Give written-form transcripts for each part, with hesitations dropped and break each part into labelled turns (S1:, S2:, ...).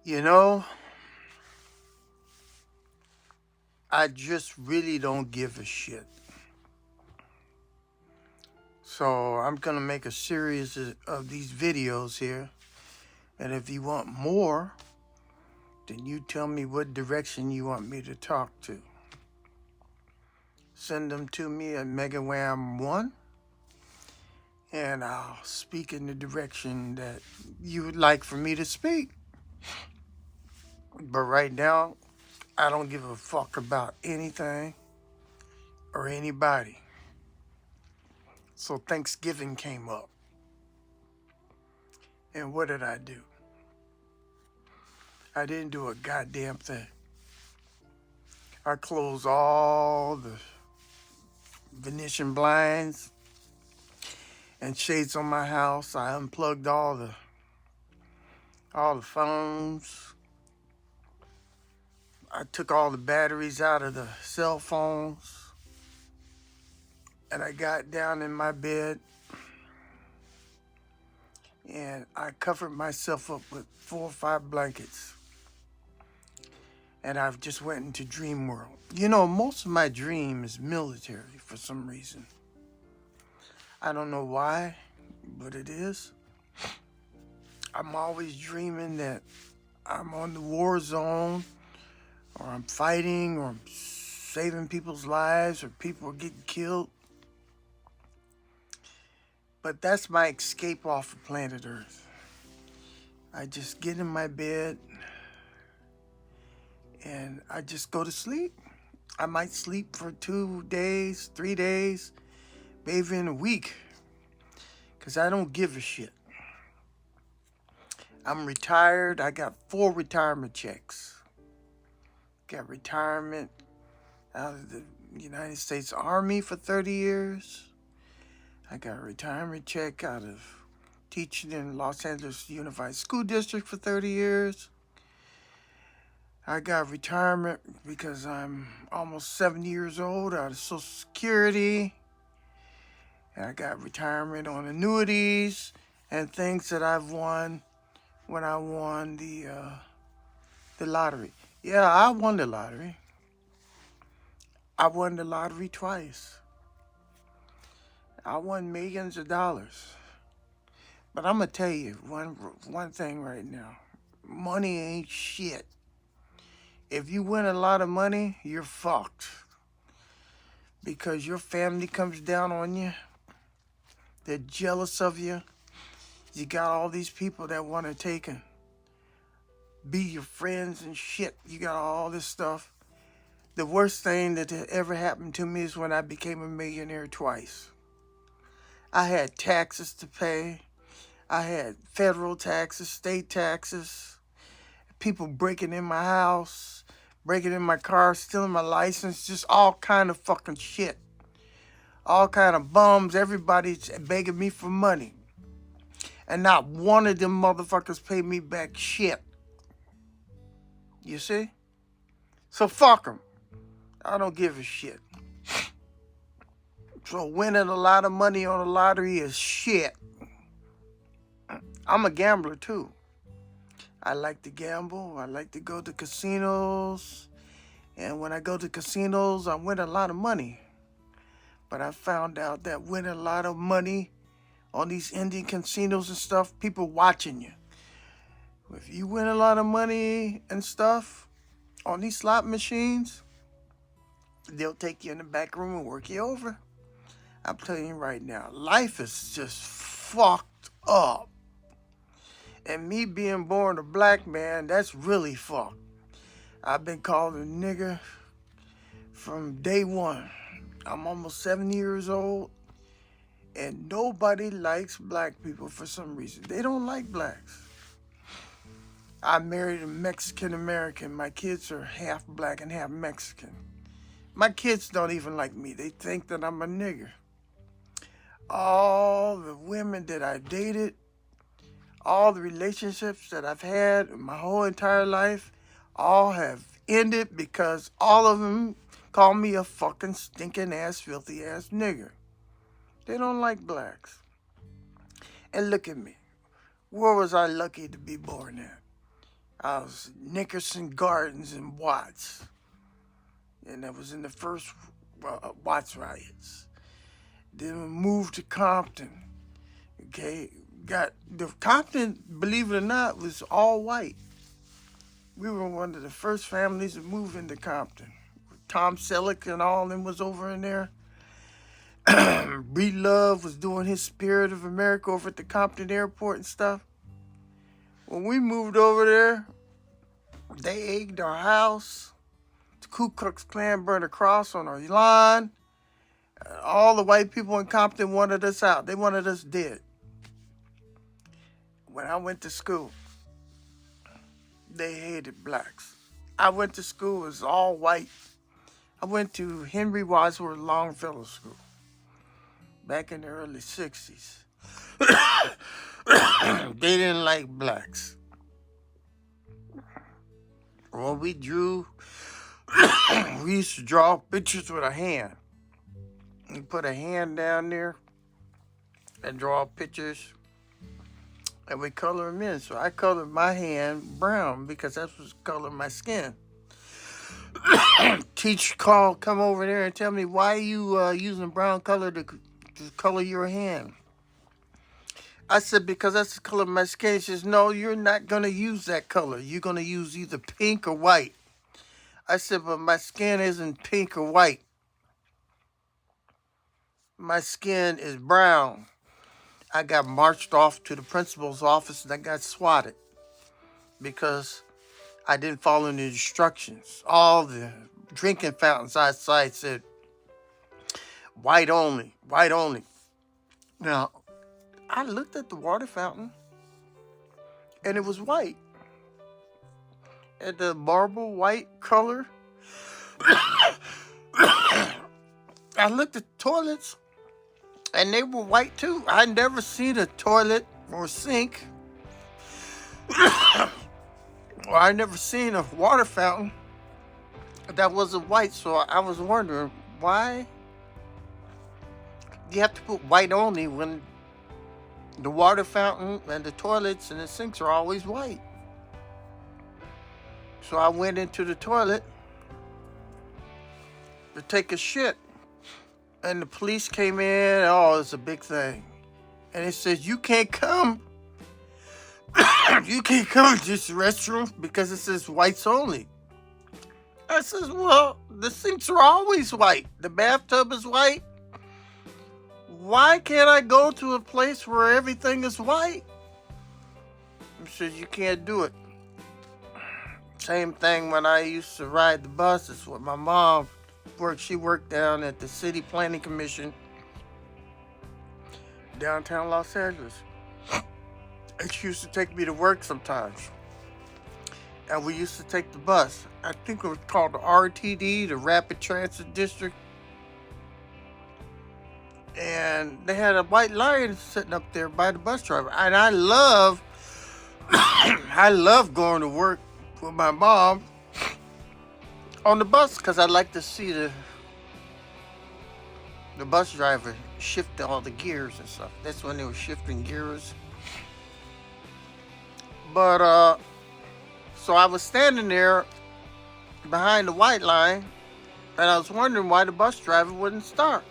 S1: You know, I just really don't give a shit. So I'm gonna make a series of these videos here. And if you want more, then you tell me what direction you want me to talk to. Send them to me at MegaWham1 and I'll speak in the direction that you would like for me to speak. But right now, I don't give a fuck about anything or anybody. So Thanksgiving came up. And what did I do? I didn't do a goddamn thing. I closed all the Venetian blinds and shades on my house. I unplugged all the phones. I took all the batteries out of the cell phones. And I got down in my bed and I covered myself up with 4 or 5 blankets. And I've just went into dream world. You know, most of my dream is military for some reason. I don't know why, but it is. I'm always dreaming that I'm on the war zone, or I'm fighting, or I'm saving people's lives, or people are getting killed. But that's my escape off of planet Earth. I just get in my bed and I just go to sleep. I might sleep for 2 days, 3 days, maybe in a week, because I don't give a shit. I'm retired. I got 4 retirement checks. Got retirement out of the United States Army for 30 years. I got a retirement check out of teaching in Los Angeles Unified School District for 30 years. I got retirement because I'm almost 70 years old out of Social Security. And I got retirement on annuities and things that I've won when I won the lottery. Yeah, I won the lottery. I won the lottery twice. I won millions of dollars. But I'm going to tell you one thing right now. Money ain't shit. If you win a lot of money, you're fucked. Because your family comes down on you. They're jealous of you. You got all these people that want to take and be your friends and shit. You got all this stuff. The worst thing that ever happened to me is when I became a millionaire twice. I had taxes to pay. I had federal taxes, state taxes, people breaking in my house, breaking in my car, stealing my license, just all kind of fucking shit. All kind of bums, everybody's begging me for money. And not one of them motherfuckers paid me back shit. You see? So fuck them. I don't give a shit. So winning a lot of money on the lottery is shit. I'm a gambler too. I like to gamble. I like to go to casinos. And when I go to casinos, I win a lot of money. But I found out that winning a lot of money on these Indian casinos and stuff, people watching you. If you win a lot of money and stuff on these slot machines, they'll take you in the back room and work you over. I'm telling you right now, life is just fucked up. And me being born a black man, that's really fucked. I've been called a nigger from day one. I'm almost 70 years old, and nobody likes black people for some reason. They don't like blacks. I married a Mexican American. My kids are half black and half Mexican. My kids don't even like me. They think that I'm a nigger. All the women that I dated, all the relationships that I've had my whole entire life, all have ended because all of them call me a fucking stinking ass, filthy ass nigger. They don't like blacks. And look at me. Where was I lucky to be born at? I was Nickerson Gardens in Watts, and that was in the first Watts riots. Then we moved to Compton. Okay, got the Compton, believe it or not, was all white. We were one of the first families to move into Compton. Tom Selleck and all them was over in there. Breed Love was doing his Spirit of America over at the Compton airport and stuff. When we moved over there, they egged our house. The Ku Klux Klan burned a cross on our lawn. All the white people in Compton wanted us out. They wanted us dead. When I went to school, they hated blacks. I went to school, it was all white. I went to Henry Wadsworth Longfellow School back in the early 60s. They didn't like blacks. When we drew, we used to draw pictures with a hand. You put a hand down there and draw pictures, and we color them in. So I colored my hand brown because that's what's color my skin. Teacher come over there and tell me, why are you using brown color to color your hand? I said, because that's the color of my skin. She says, no, you're not going to use that color. You're going to use either pink or white. I said, but my skin isn't pink or white. My skin is brown. I got marched off to the principal's office and I got swatted because I didn't follow the instructions. All the drinking fountains outside said, white only, white only. Now, I looked at the water fountain and it was white. At the marble white color. I looked at the toilets and they were white too. I never seen a toilet or sink. Or I never seen a water fountain that wasn't white. So I was wondering, why do you have to put white only when the water fountain and the toilets and the sinks are always white? So I went into the toilet to take a shit. And the police came in. Oh, it's a big thing. And it says, you can't come. You can't come to this restroom because it says whites only. I says, well, the sinks are always white. The bathtub is white. Why can't I go to a place where everything is white? He says, you can't do it. Same thing when I used to ride the buses with my mom. She worked down at the City Planning Commission, downtown Los Angeles. And she used to take me to work sometimes. And we used to take the bus. I think it was called the RTD, the Rapid Transit District. And they had a white lion sitting up there by the bus driver. And I love going to work with my mom on the bus because I like to see the bus driver shift all the gears and stuff. That's when they were shifting gears. But so I was standing there behind the white line, and I was wondering why the bus driver wouldn't start.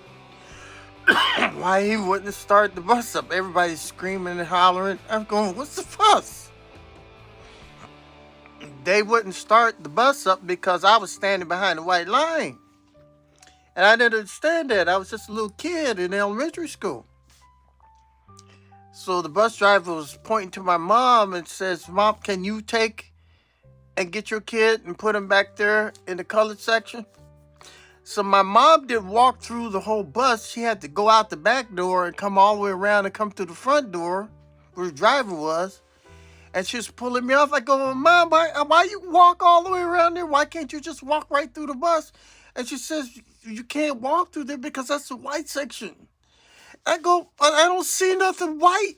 S1: Why he wouldn't start the bus up. Everybody's screaming and hollering. I'm going, what's the fuss? They wouldn't start the bus up because I was standing behind the white line. And I didn't understand that. I was just a little kid in elementary school. So the bus driver was pointing to my mom and says, Mom, can you take and get your kid and put him back there in the colored section? So my mom didn't walk through the whole bus. She had to go out the back door and come all the way around and come through the front door where the driver was. And she was pulling me off. I go, Mom, why you walk all the way around there? Why can't you just walk right through the bus? And she says, you can't walk through there because that's the white section. I go, I don't see nothing white.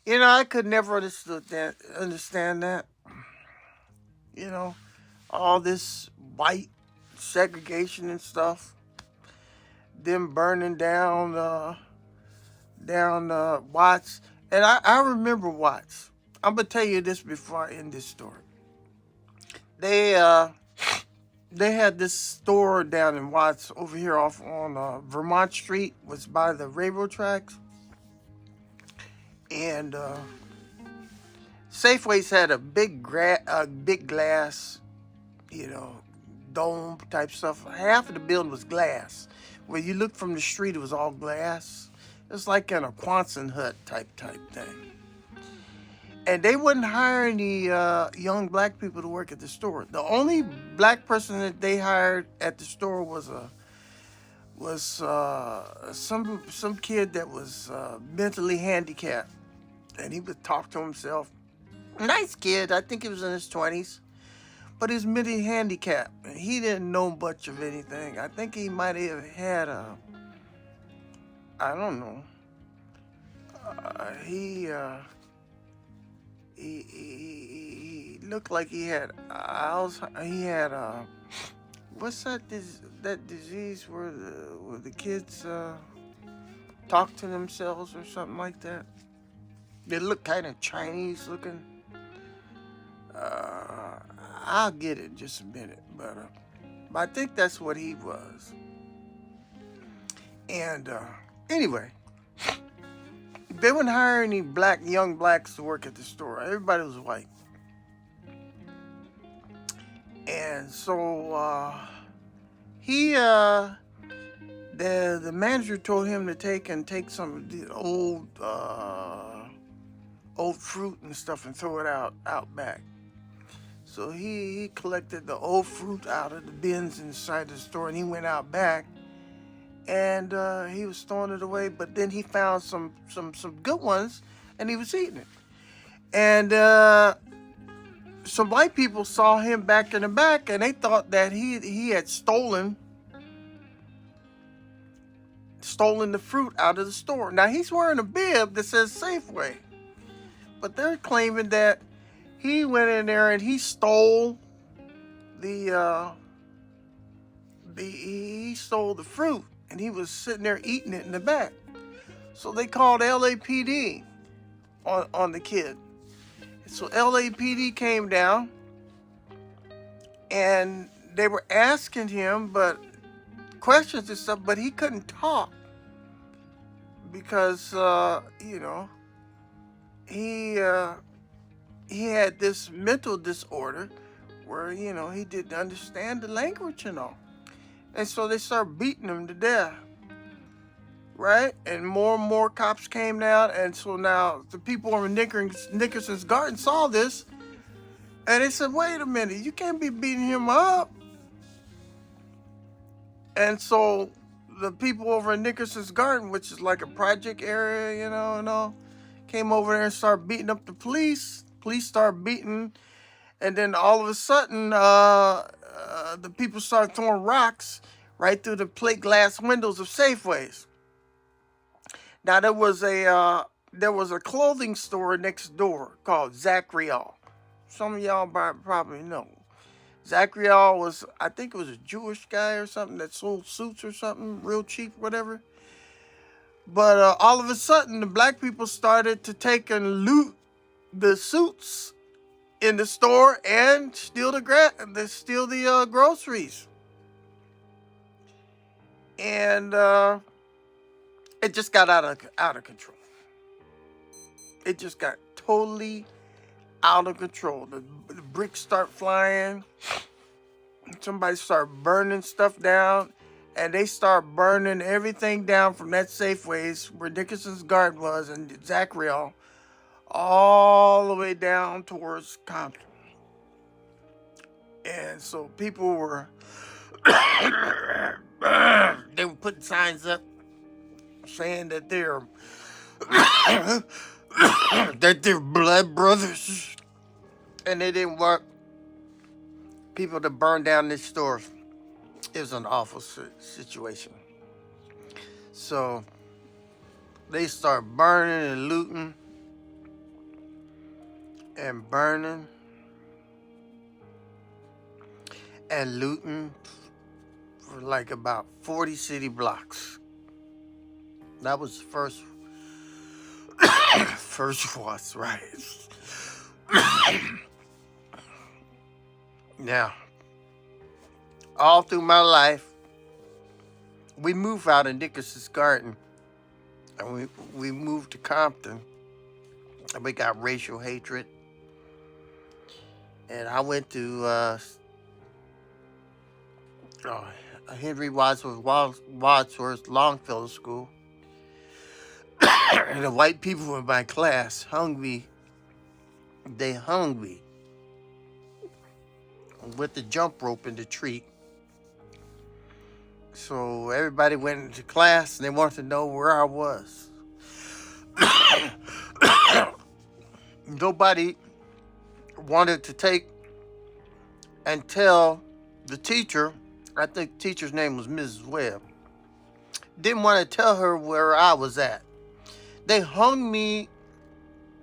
S1: You know, I could never understand that. You know, all this white segregation and stuff. Them burning down Watts. And I remember Watts. I'm gonna tell you this before I end this story. They had this store down in Watts over here off on Vermont Street, was by the railroad tracks, and Safeways had a big glass, you know, dome type stuff. Half of the building was glass. Where you look from the street, it was all glass. It was like in a Quonset hut type thing. And they wouldn't hire any young black people to work at the store. The only black person that they hired at the store was some kid that was mentally handicapped, and he would talk to himself. Nice kid, I think he was in his 20s, but he's mentally handicapped. He didn't know much of anything. I think he might have had I don't know. He looked like he had what's that disease where the kids talk to themselves or something like that. They look kind of Chinese looking. I'll get it in just a minute, but I think that's what he was. And anyway, they wouldn't hire any young blacks to work at the store. Everybody was white. And so the manager told him to take some of the old fruit and stuff and throw it out back. So he collected the old fruit out of the bins inside the store, and he went out back, and he was throwing it away. But then he found some good ones, and he was eating it. And some white people saw him back in the back, and they thought that he had stolen the fruit out of the store. Now he's wearing a bib that says Safeway, but they're claiming that he went in there and he stole he stole the fruit, and he was sitting there eating it in the back. So they called LAPD on the kid. So LAPD came down, and they were asking him questions and stuff, but he couldn't talk because he had this mental disorder where he didn't understand the language and all. And so they started beating him to death, right? And more cops came down, and so now the people over Nickerson's Garden saw this, and they said, wait a minute, you can't be beating him up. And so the people over in Nickerson's Garden, which is like a project area, and all, came over there and started beating up the police. Police started beating, and then all of a sudden, the people started throwing rocks right through the plate glass windows of Safeways. Now there was a clothing store next door called Zachriel. Some of y'all probably know. Zachriel was, I think it was a Jewish guy or something that sold suits or something, real cheap, whatever. But all of a sudden, the black people started to take and loot the suits in the store and steal the groceries. And it just got out of control. It just got totally out of control. The bricks start flying. Somebody start burning stuff down, and they start burning everything down from that Safeways where Nickerson's Garden was and Zachriel, all the way down towards Compton. And so people were they were putting signs up saying that they're blood brothers, and they didn't want people to burn down this store. It was an awful situation. So they start burning and looting and burning and looting for like about 40 city blocks. That was the first was right. Now, all through my life, we moved out of Nickerson's Garden, and we moved to Compton, and we got racial hatred. And I went to Henry Wadsworth Longfellow School, and the white people in my class hung me. They hung me with the jump rope in the tree. So everybody went into class and they wanted to know where I was. Nobody wanted to take and tell the teacher. I think the teacher's name was Mrs. Webb. Didn't want to tell her where I was at. They hung me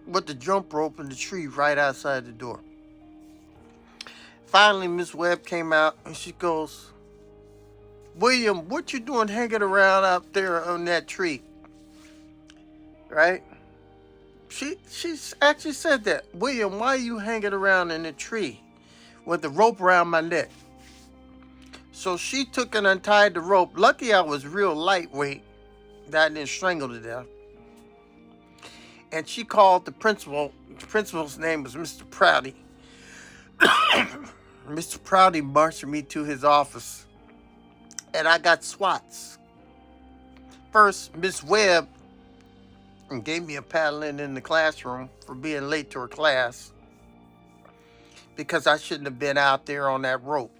S1: with the jump rope in the tree right outside the door. Finally, Miss Webb came out and she goes, "William, what you doing hanging around out there on that tree?" Right? She actually said that. "William, why are you hanging around in the tree with the rope around my neck?" So she took and untied the rope. Lucky I was real lightweight, that I didn't strangle to death. And she called the principal. The principal's name was Mr. Prouty. Mr. Prouty marched me to his office, and I got swats. First, Miss Webb gave me a paddling in the classroom for being late to her class because I shouldn't have been out there on that rope.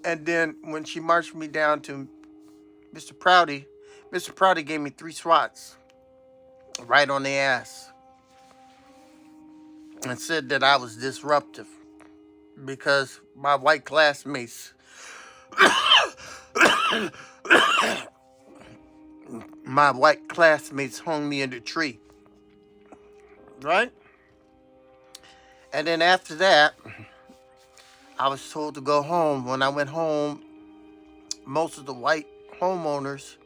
S1: And then when she marched me down to Mr. Prouty gave me 3 swats right on the ass and said that I was disruptive because my white classmates hung me in the tree. Right? And then after that, I was told to go home. When I went home, most of the white homeowners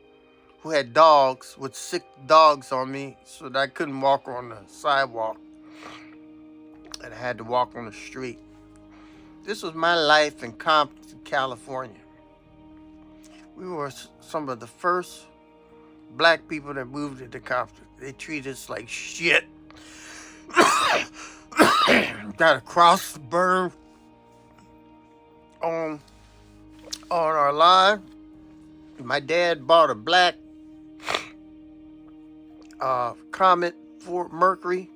S1: who had dogs would sick dogs on me so that I couldn't walk on the sidewalk. And I had to walk on the street. This was my life in Compton, California. We were some of the first black people that moved into Compton. They treated us like shit. Got to cross the berm on our line. My dad bought a black Comet Ford Mercury,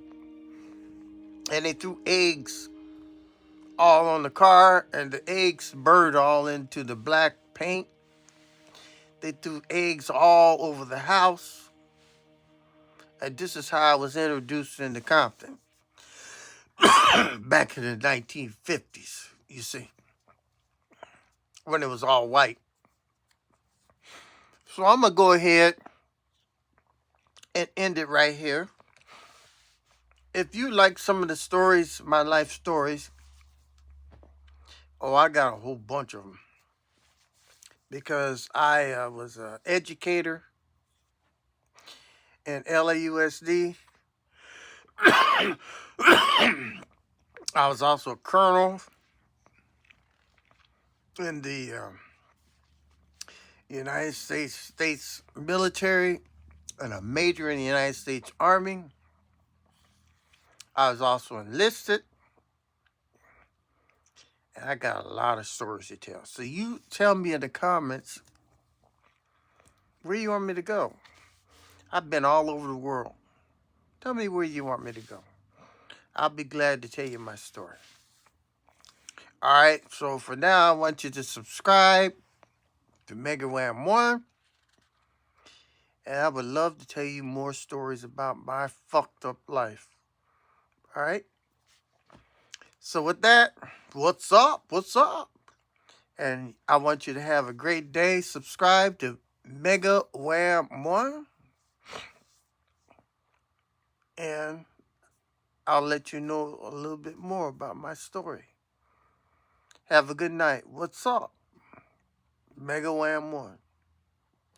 S1: and they threw eggs all on the car, and the eggs burned all into the black paint. They threw eggs all over the house, and this is how I was introduced into Compton back in the 1950s, you see, when it was all white. So I'm going to go ahead and end it right here. If you like some of the stories, my life stories, I got a whole bunch of them. Because I was an educator in LAUSD. I was also a colonel in the United States military and a major in the United States Army. I was also enlisted. And I got a lot of stories to tell. So you tell me in the comments where you want me to go. I've been all over the world. Tell me where you want me to go. I'll be glad to tell you my story. All right, so for now, I want you to subscribe to Mega Wham 1. And I would love to tell you more stories about my fucked up life. All right? So with that, what's up? What's up? And I want you to have a great day. Subscribe to Mega Wham 1. And I'll let you know a little bit more about my story. Have a good night. What's up? Mega Wham 1.